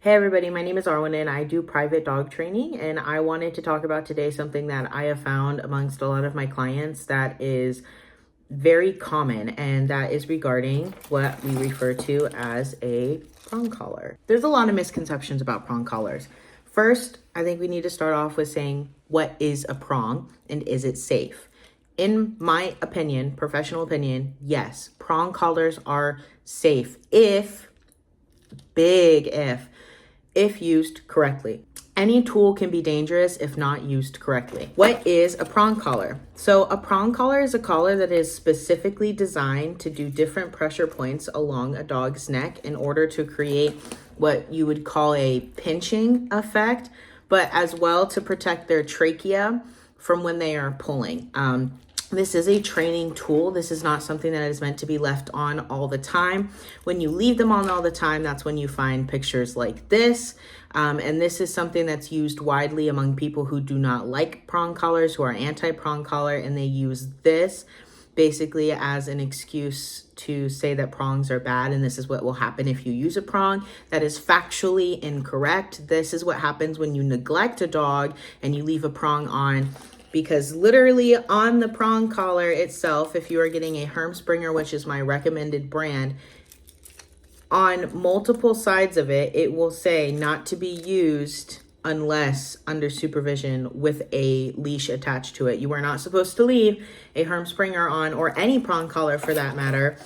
Hey everybody, my name is Arwen and I do private dog training, and I wanted to talk about today something that I have found amongst a lot of my clients that is very common, and that is regarding what we refer to as a prong collar. There's a lot of misconceptions about prong collars. First, I think we need to start off with saying, what is a prong and is it safe? In my opinion, professional opinion, yes, prong collars are safe big if used correctly. Any tool can be dangerous if not used correctly. What is a prong collar? So a prong collar is a collar that is specifically designed to do different pressure points along a dog's neck in order to create what you would call a pinching effect, but as well to protect their trachea from when they are pulling. This is a training tool. This is not something that is meant to be left on all the time. When you leave them on all the time, that's when you find pictures like this. And this is something that's used widely among people who do not like prong collars, who are anti-prong collar, and they use this basically as an excuse to say that prongs are bad, and this is what will happen if you use a prong. That is factually incorrect. This is what happens when you neglect a dog and you leave a prong on. Because literally on the prong collar itself, if you are getting a Hermspringer, which is my recommended brand, on multiple sides of it, it will say not to be used unless under supervision with a leash attached to it. You are not supposed to leave a Hermspringer on, or any prong collar for that matter,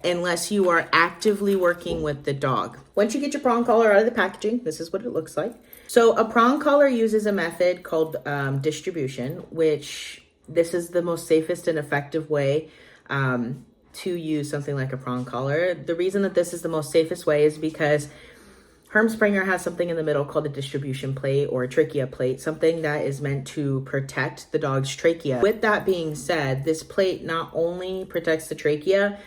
unless you are actively working with the dog. Once you get your prong collar out of the packaging, this is what it looks like. So a prong collar uses a method called distribution, which this is the most safest and effective way to use something like a prong collar. The reason that this is the most safest way is because Hermspringer has something in the middle called a distribution plate or a trachea plate, something that is meant to protect the dog's trachea. With that being said, this plate not only protects the trachea,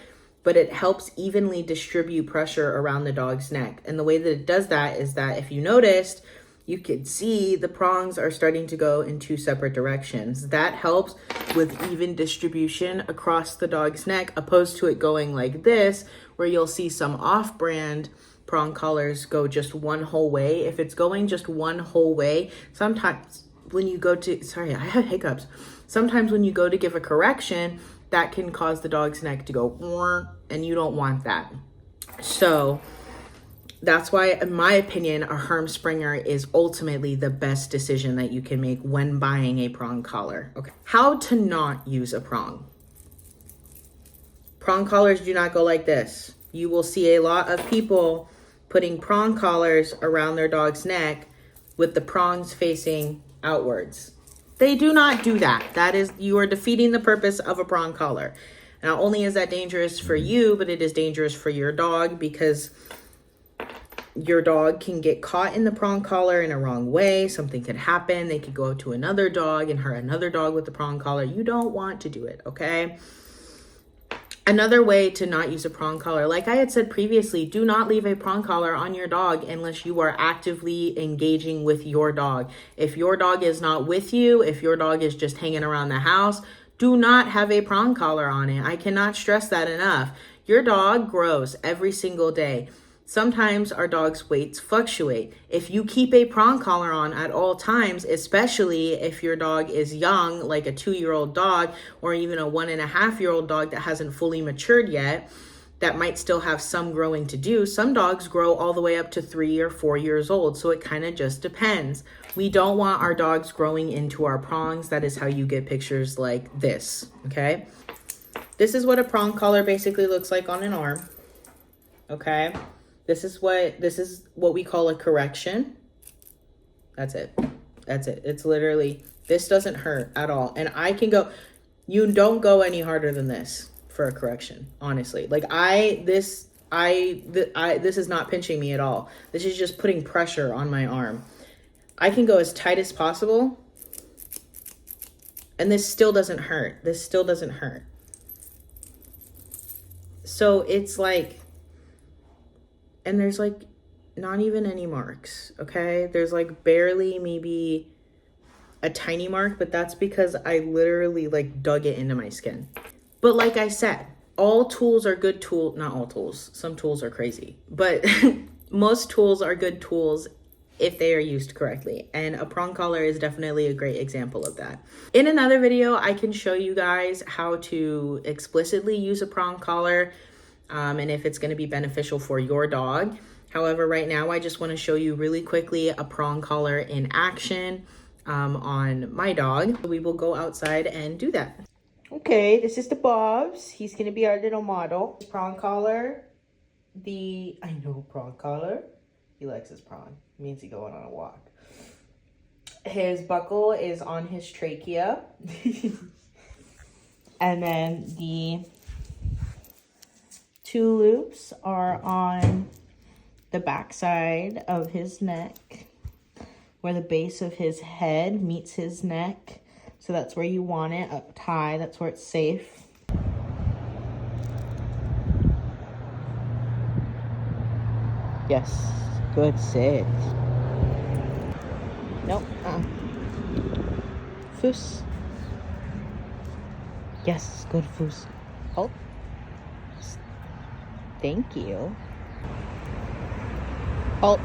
but it helps evenly distribute pressure around the dog's neck. And the way that it does that is that if you noticed, you could see the prongs are starting to go in two separate directions. That helps with even distribution across the dog's neck, opposed to it going like this, where you'll see some off-brand prong collars go just one whole way. If it's going just one whole way, sometimes when you go to, sorry, I have hiccups. Sometimes when you go to give a correction, that can cause the dog's neck to go, and you don't want that. So that's why, in my opinion, a Hermspringer is ultimately the best decision that you can make when buying a prong collar. Okay, how to not use a prong. Prong collars do not go like this. You will see a lot of people putting prong collars around their dog's neck with the prongs facing outwards. They do not do that. That is, you are defeating the purpose of a prong collar. Not only is that dangerous for you, but it is dangerous for your dog, because your dog can get caught in the prong collar in a wrong way. Something could happen. They could go to another dog and hurt another dog with the prong collar. You don't want to do it, okay? Another way to not use a prong collar, like I had said previously, do not leave a prong collar on your dog unless you are actively engaging with your dog. If your dog is not with you, if your dog is just hanging around the house, do not have a prong collar on it. I cannot stress that enough. Your dog grows every single day. Sometimes our dogs' weights fluctuate. If you keep a prong collar on at all times, especially if your dog is young, like a 2-year-old dog, or even a 1.5-year-old dog that hasn't fully matured yet, that might still have some growing to do. Some dogs grow all the way up to 3 or 4 years old, so it kind of just depends. We don't want our dogs growing into our prongs. That is how you get pictures like this, okay? This is what a prong collar basically looks like on an arm, okay? This is what we call a correction. That's it. That's it. It's literally, this doesn't hurt at all. And I can go, you don't go any harder than this for a correction, honestly. Like this is not pinching me at all. This is just putting pressure on my arm. I can go as tight as possible, and this still doesn't hurt. This still doesn't hurt. So it's like, and there's like not even any marks, okay? There's like barely maybe a tiny mark, but that's because I literally like dug it into my skin. But like I said, all tools are good tools. Not all tools. Some tools are crazy. But Most tools are good tools if they are used correctly, and a prong collar is definitely a great example of that. In another video, I can show you guys how to explicitly use a prong collar and if it's going to be beneficial for your dog. However, right now I just want to show you really quickly a prong collar in action on my dog. We will go outside and do that. Okay, this is the Bobs. He's going to be our little model. Prong collar. I know prong collar. He likes his prong. It means he's going on a walk. His buckle is on his trachea. And then the 2 loops are on the backside of his neck, where the base of his head meets his neck. So that's where you want it, up high. That's where it's safe. Yes, good sit. Nope. Foos. Yes, good foos. Halt. Thank you. Halt.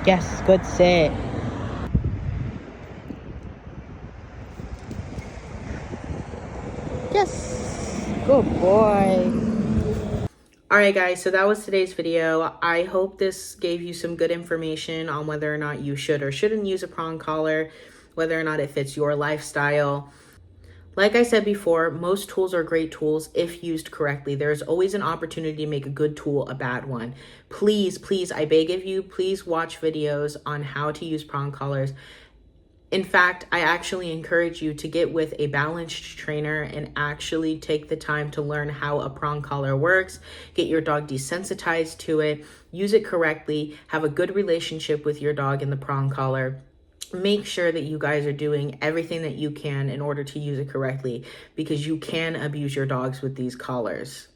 Yes, good sit. Yes, good boy. All right, guys, so that was today's video. I hope this gave you some good information on whether or not you should or shouldn't use a prong collar, whether or not it fits your lifestyle. Like I said before, most tools are great tools if used correctly. There's always an opportunity to make a good tool a bad one. Please, please, I beg of you, please watch videos on how to use prong collars. In fact, I actually encourage you to get with a balanced trainer and actually take the time to learn how a prong collar works, get your dog desensitized to it, use it correctly, have a good relationship with your dog in the prong collar. Make sure that you guys are doing everything that you can in order to use it correctly, because you can abuse your dogs with these collars.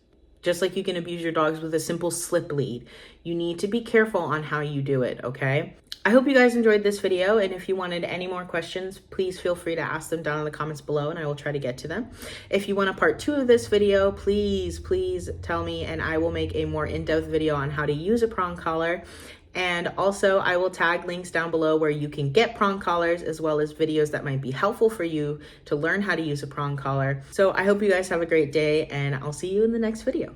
Just like you can abuse your dogs with a simple slip lead. You need to be careful on how you do it, okay? I hope you guys enjoyed this video, and if you wanted any more questions, please feel free to ask them down in the comments below and I will try to get to them. If you want a part 2 of this video, please tell me and I will make a more in-depth video on how to use a prong collar. And also I will tag links down below where you can get prong collars, as well as videos that might be helpful for you to learn how to use a prong collar. So I hope you guys have a great day, and I'll see you in the next video.